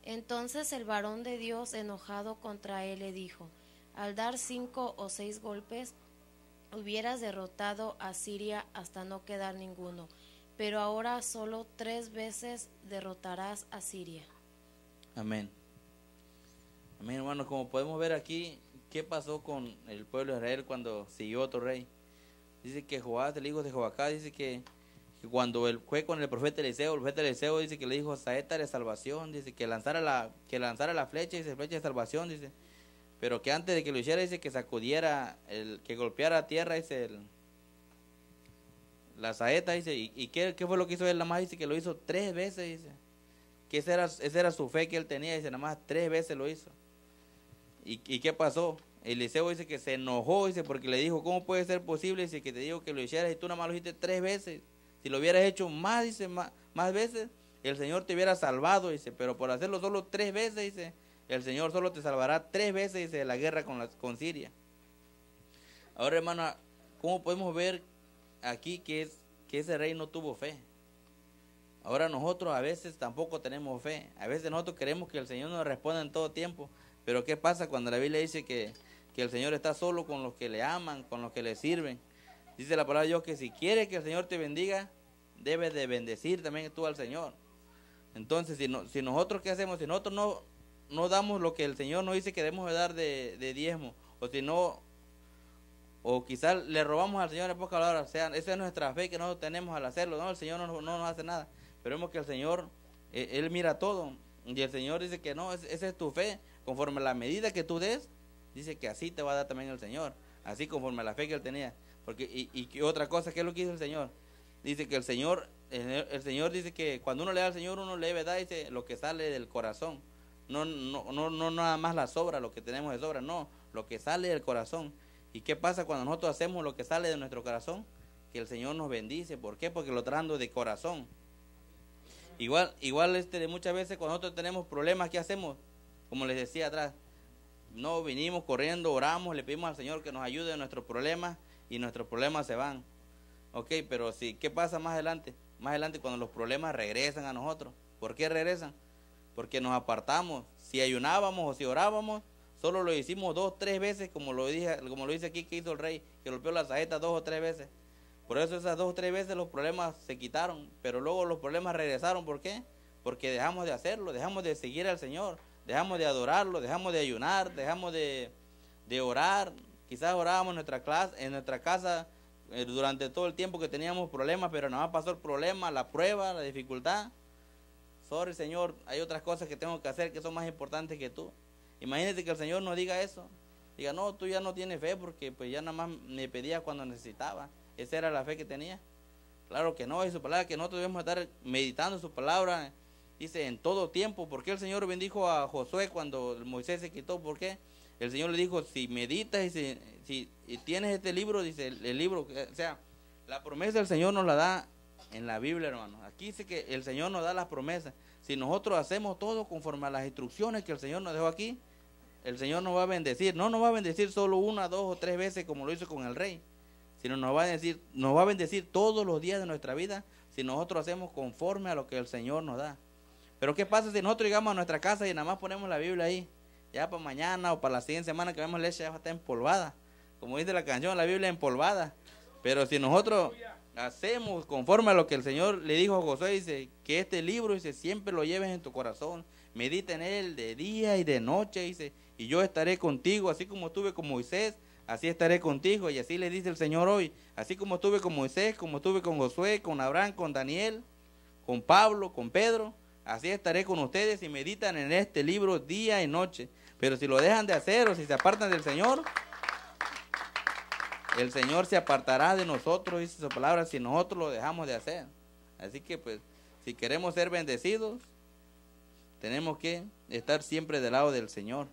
Entonces el varón de Dios, enojado contra él, le dijo, al dar 5 o 6 golpes, hubieras derrotado a Siria hasta no quedar ninguno, pero ahora solo 3 veces derrotarás a Siria. Amén. Amén, hermanos. Como podemos ver aquí, ¿qué pasó con el pueblo de Israel cuando siguió otro rey? Dice que Joás, el hijo de Joacás, dice que cuando él fue con el profeta Eliseo dice que le dijo saeta de salvación, dice que lanzara la flecha, dice flecha de salvación, dice, pero que antes de que lo hiciera, dice que sacudiera, que golpeara a tierra, dice la saeta, dice, y ¿qué fue lo que hizo él? Nada más dice que lo hizo 3 veces, dice, que esa era su fe que él tenía, dice, nada más 3 veces lo hizo. ¿Y qué pasó? Eliseo dice que se enojó, dice, porque le dijo, ¿cómo puede ser posible? Dice, que te digo que lo hicieras y tú nada más lo hiciste 3 veces. Si lo hubieras hecho más, dice, más veces, el Señor te hubiera salvado, dice, pero por hacerlo solo 3 veces, dice, el Señor solo te salvará 3 veces, dice, de la guerra con Siria. Ahora, hermano, ¿cómo podemos ver aquí que ese rey no tuvo fe? Ahora nosotros a veces tampoco tenemos fe. A veces nosotros queremos que el Señor nos responda en todo tiempo. Pero ¿qué pasa cuando la Biblia dice que el Señor está solo con los que le aman, con los que le sirven? Dice la palabra de Dios que si quiere que el Señor te bendiga, debes de bendecir también tú al Señor. Entonces, si nosotros, ¿qué hacemos? Si nosotros no damos lo que el Señor nos dice que debemos de dar de diezmo, o si no, o quizás le robamos al Señor en pocas palabras, o sea, esa es nuestra fe que nosotros tenemos al hacerlo, ¿no? El Señor no nos hace nada, pero vemos que el Señor, Él mira todo, y el Señor dice que no, esa es tu fe, conforme a la medida que tú des, dice que así te va a dar también el Señor, así conforme a la fe que Él tenía. Porque, y otra cosa, ¿qué es lo que dice el Señor? Dice que el Señor dice que cuando uno le da al Señor, uno le debe dar, dice, lo que sale del corazón. No nada más la sobra, lo que tenemos de sobra, no, lo que sale del corazón. ¿Y qué pasa cuando nosotros hacemos lo que sale de nuestro corazón? Que el Señor nos bendice. ¿Por qué? Porque lo trando de corazón. Igual muchas veces cuando nosotros tenemos problemas, ¿qué hacemos? Como les decía atrás, no vinimos corriendo, oramos, le pedimos al Señor que nos ayude en nuestros problemas y nuestros problemas se van. Ok, pero sí, ¿qué pasa más adelante? Más adelante cuando los problemas regresan a nosotros. ¿Por qué regresan? Porque nos apartamos. Si ayunábamos o si orábamos, solo lo hicimos 2 o 3 veces, como lo dice aquí que hizo el rey, que golpeó la saeta 2 o 3 veces. Por eso esas 2 o 3 veces los problemas se quitaron, pero luego los problemas regresaron. ¿Por qué? Porque dejamos de hacerlo, dejamos de seguir al Señor, dejamos de adorarlo, dejamos de ayunar, dejamos de orar. Quizás orábamos en nuestra casa durante todo el tiempo que teníamos problemas, pero nada más pasó el problema, la prueba, la dificultad. Sorry, Señor, hay otras cosas que tengo que hacer que son más importantes que tú. Imagínate que el Señor nos diga eso. Diga, no, tú ya no tienes fe porque pues ya nada más me pedías cuando necesitaba. Esa era la fe que tenía. Claro que no, es su palabra, que nosotros debemos estar meditando su palabra. Dice, en todo tiempo. ¿Por qué el Señor bendijo a Josué cuando Moisés se quitó? ¿Por qué? El Señor le dijo, si meditas y si tienes este libro, dice el libro, o sea, la promesa del Señor nos la da En la Biblia, hermano. Aquí dice que el Señor nos da las promesas. Si nosotros hacemos todo conforme a las instrucciones que el Señor nos dejó aquí, el Señor nos va a bendecir. No nos va a bendecir solo 1, 2 o 3 veces como lo hizo con el rey, sino nos va a bendecir todos los días de nuestra vida si nosotros hacemos conforme a lo que el Señor nos da. Pero ¿qué pasa si nosotros llegamos a nuestra casa y nada más ponemos la Biblia ahí? Ya para mañana o para la siguiente semana que vemos leche ya está empolvada. Como dice la canción, la Biblia empolvada. Pero si nosotros hacemos conforme a lo que el Señor le dijo a Josué, dice que este libro, dice, siempre lo lleves en tu corazón, medita en él de día y de noche, dice, y yo estaré contigo, así como estuve con Moisés, así estaré contigo. Y así le dice el Señor hoy, así como estuve con Moisés, como estuve con Josué, con Abraham, con Daniel, con Pablo, con Pedro, así estaré con ustedes si meditan en este libro día y noche. Pero si lo dejan de hacer o si se apartan del Señor, el Señor se apartará de nosotros, dice su palabra, si nosotros lo dejamos de hacer. Así que pues, si queremos ser bendecidos, tenemos que estar siempre del lado del Señor.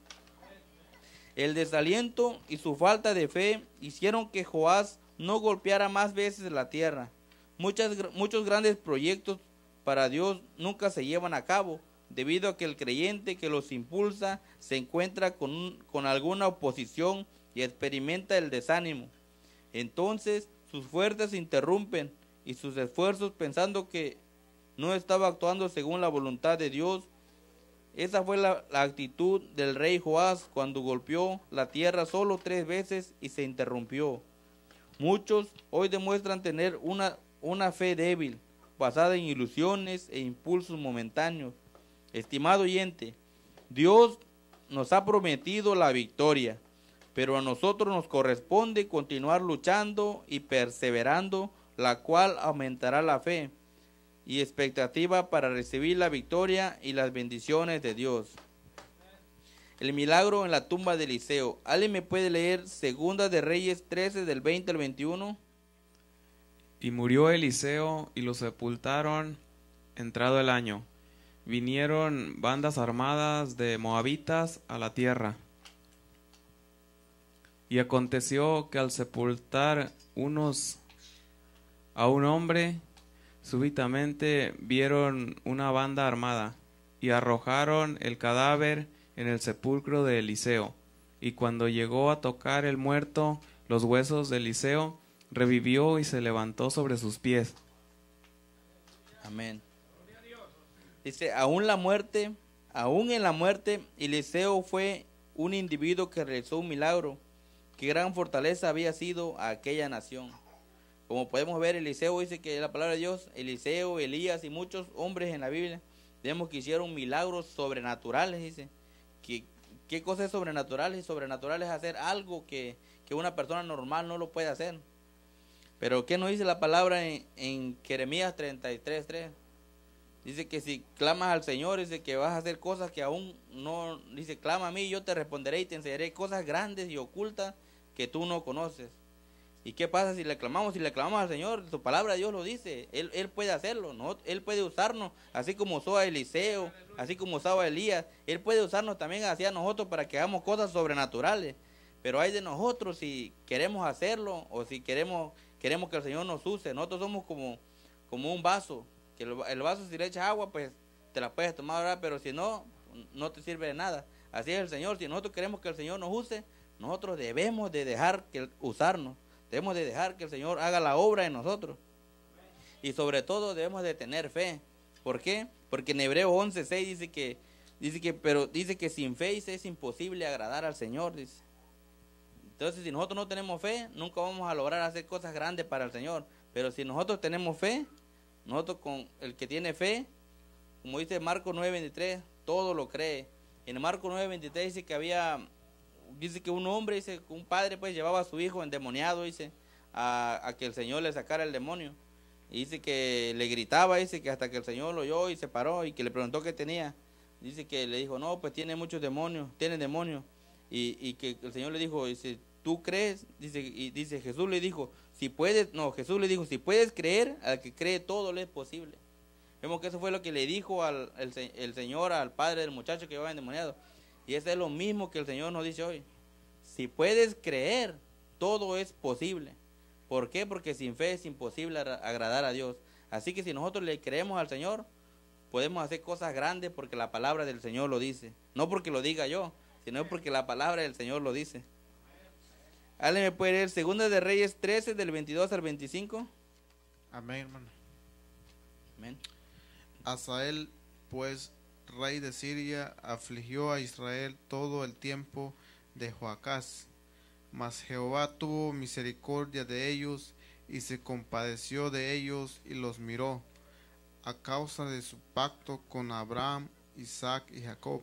El desaliento y su falta de fe hicieron que Joás no golpeara más veces la tierra. Muchos grandes proyectos para Dios nunca se llevan a cabo, debido a que el creyente que los impulsa se encuentra con alguna oposición y experimenta el desánimo. Entonces sus fuerzas se interrumpen y sus esfuerzos pensando que no estaba actuando según la voluntad de Dios. Esa fue la actitud del rey Joás cuando golpeó la tierra solo 3 veces y se interrumpió. Muchos hoy demuestran tener una fe débil, basada en ilusiones e impulsos momentáneos. Estimado oyente, Dios nos ha prometido la victoria, pero a nosotros nos corresponde continuar luchando y perseverando, la cual aumentará la fe y expectativa para recibir la victoria y las bendiciones de Dios. El milagro en la tumba de Eliseo. ¿Alguien me puede leer Segunda de Reyes 13 del 20 al 21? Y murió Eliseo y lo sepultaron entrado el año. Vinieron bandas armadas de moabitas a la tierra. Y aconteció que al sepultar unos a un hombre, súbitamente vieron una banda armada y arrojaron el cadáver en el sepulcro de Eliseo. Y cuando llegó a tocar el muerto los huesos de Eliseo, revivió y se levantó sobre sus pies. Amén. Dice, aún en la muerte, Eliseo fue un individuo que realizó un milagro. Qué gran fortaleza había sido a aquella nación. Como podemos ver, Eliseo dice que la palabra de Dios, Eliseo, Elías y muchos hombres en la Biblia, vemos que hicieron milagros sobrenaturales, dice. ¿Qué cosa es sobrenatural? Y sobrenatural es hacer algo que una persona normal no lo puede hacer. Pero ¿qué nos dice la palabra en Jeremías 33:3? Dice que si clamas al Señor, dice que vas a hacer cosas que aún no, dice, clama a mí y yo te responderé y te enseñaré cosas grandes y ocultas que tú no conoces. ¿Y qué pasa si le clamamos? Si le clamamos al Señor, su palabra Dios lo dice, Él puede hacerlo, ¿no? Él puede usarnos, así como usó a Eliseo, así como usaba a Elías, Él puede usarnos también hacia nosotros para que hagamos cosas sobrenaturales. Pero hay de nosotros si queremos hacerlo o si queremos que el Señor nos use. Nosotros somos como un vaso, que el vaso si le echas agua, pues te la puedes tomar, ¿verdad? Pero si no, no te sirve de nada. Así es el Señor. Si nosotros queremos que el Señor nos use, nosotros debemos de dejar que usarnos. Debemos de dejar que el Señor haga la obra en nosotros. Y sobre todo debemos de tener fe. ¿Por qué? Porque en Hebreos 11:6 dice que sin fe es imposible agradar al Señor, dice. Entonces, si nosotros no tenemos fe, nunca vamos a lograr hacer cosas grandes para el Señor. Pero si nosotros tenemos fe, nosotros con el que tiene fe, como dice Marcos 9:23, todo lo cree. En Marcos 9:23 dice que un hombre, dice que un padre pues llevaba a su hijo endemoniado, dice, a que el Señor le sacara el demonio. Y dice que le gritaba, dice que hasta que el Señor lo oyó y se paró y que le preguntó qué tenía. Dice que le dijo, no, pues tiene muchos demonios, tiene demonios. Y que el Señor le dijo, dice, ¿tú crees? Dice Jesús le dijo, Jesús le dijo, si puedes creer, al que cree todo le es posible. Vemos que eso fue lo que le dijo el Señor al padre del muchacho que iba endemoniado. Y eso es lo mismo que el Señor nos dice hoy. Si puedes creer, todo es posible. ¿Por qué? Porque sin fe es imposible agradar a Dios. Así que si nosotros le creemos al Señor, podemos hacer cosas grandes porque la palabra del Señor lo dice. No porque lo diga yo, sino porque la palabra del Señor lo dice. ¿Alguien me puede leer 2 de Reyes 13 del 22 al 25? Amén, hermano. Amén. Hazael, pues, rey de Siria, afligió a Israel todo el tiempo de Joacás. Mas Jehová tuvo misericordia de ellos y se compadeció de ellos y los miró, a causa de su pacto con Abraham, Isaac y Jacob,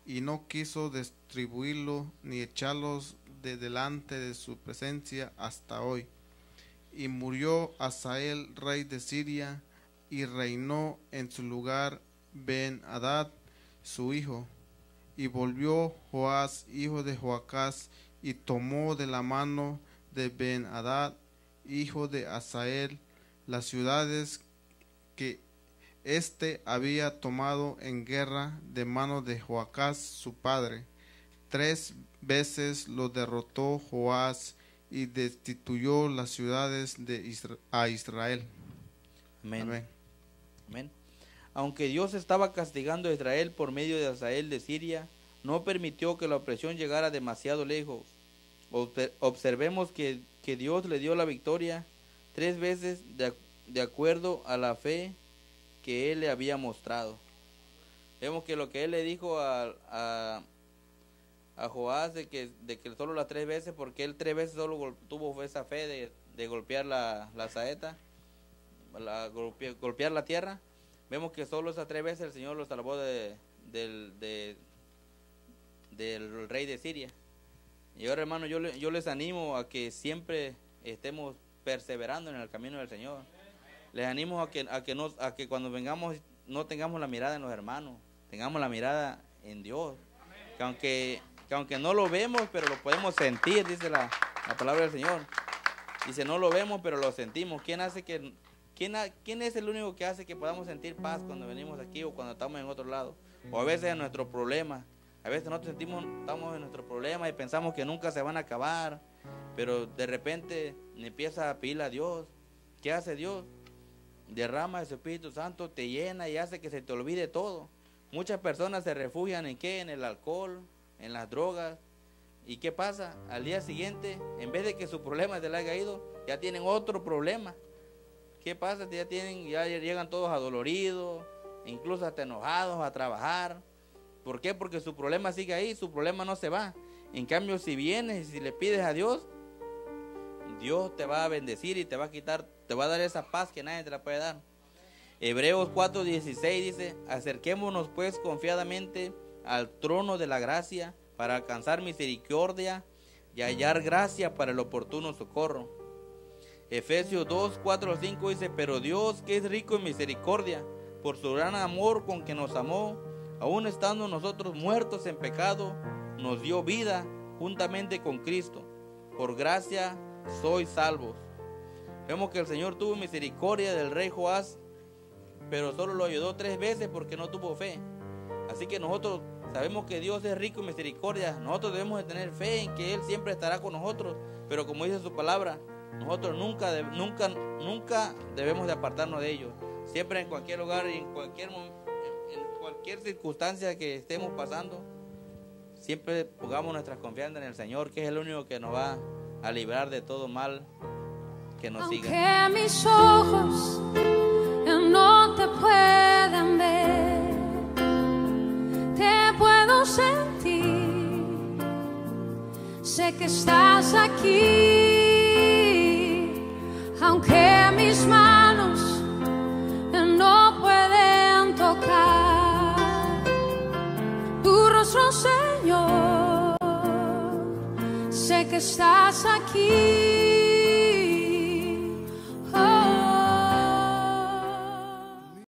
y no quiso distribuirlo ni echarlos de delante de su presencia hasta hoy. Y murió Hazael, rey de Siria, y reinó en su lugar Ben-Hadad, su hijo. Y volvió Joás, hijo de Joacás, y tomó de la mano de Ben-Hadad, hijo de Hazael, las ciudades que éste había tomado en guerra de mano de Joacás su padre. 3 veces lo derrotó Joás y destituyó las ciudades de a Israel. Amén. Amén. Amén. Aunque Dios estaba castigando a Israel por medio de Hazael de Siria, no permitió que la opresión llegara demasiado lejos. Observemos que Dios le dio la victoria 3 veces de acuerdo a la fe que él le había mostrado. Vemos que lo que él le dijo a Joás de que solo las 3 veces, porque él 3 veces solo tuvo esa fe de golpear la saeta, golpear la tierra. Vemos que solo esas 3 veces el Señor lo salvó del rey de Siria. Y ahora, hermano, yo les animo a que siempre estemos perseverando en el camino del Señor. Les animo a que cuando vengamos no tengamos la mirada en los hermanos, tengamos la mirada en Dios. Que aunque no lo vemos, pero lo podemos sentir, dice la palabra del Señor. Dice, no lo vemos, pero lo sentimos. ¿Quién es el único que hace que podamos sentir paz cuando venimos aquí o cuando estamos en otro lado? O a veces en nuestros problemas. A veces nosotros estamos en nuestros problemas y pensamos que nunca se van a acabar, pero de repente empieza a pedirle a Dios. ¿Qué hace Dios? Derrama de su Espíritu Santo, te llena y hace que se te olvide todo. Muchas personas se refugian ¿en qué? En el alcohol, en las drogas. ¿Y qué pasa? Al día siguiente, en vez de que su problema se le haya ido, ya tienen otro problema. ¿Qué pasa? Ya llegan todos adoloridos, incluso hasta enojados a trabajar. ¿Por qué? Porque su problema sigue ahí, su problema no se va. En cambio, si vienes y si le pides a Dios, Dios te va a bendecir y te va a quitar, te va a dar esa paz que nadie te la puede dar. Hebreos 4:16 dice, acerquémonos pues confiadamente al trono de la gracia para alcanzar misericordia y hallar gracia para el oportuno socorro. Efesios 2:4-5 dice, pero Dios, que es rico en misericordia, por su gran amor con que nos amó, aun estando nosotros muertos en pecado, nos dio vida juntamente con Cristo. Por gracia sois salvos. Vemos que el Señor tuvo misericordia del rey Joás, pero solo lo ayudó 3 veces porque no tuvo fe. Así que nosotros sabemos que Dios es rico en misericordia. Nosotros debemos de tener fe en que Él siempre estará con nosotros. Pero como dice su palabra, nosotros nunca debemos de apartarnos de ellos. Siempre en cualquier lugar y en cualquier circunstancia que estemos pasando, siempre pongamos nuestra confianza en el Señor, que es el único que nos va a librar de todo mal que nos siga. Aunque mis ojos no te puedan ver, te puedo sentir, sé que estás aquí. Aunque mis manos no pueden tocar tu rostro, Señor, sé que estás aquí.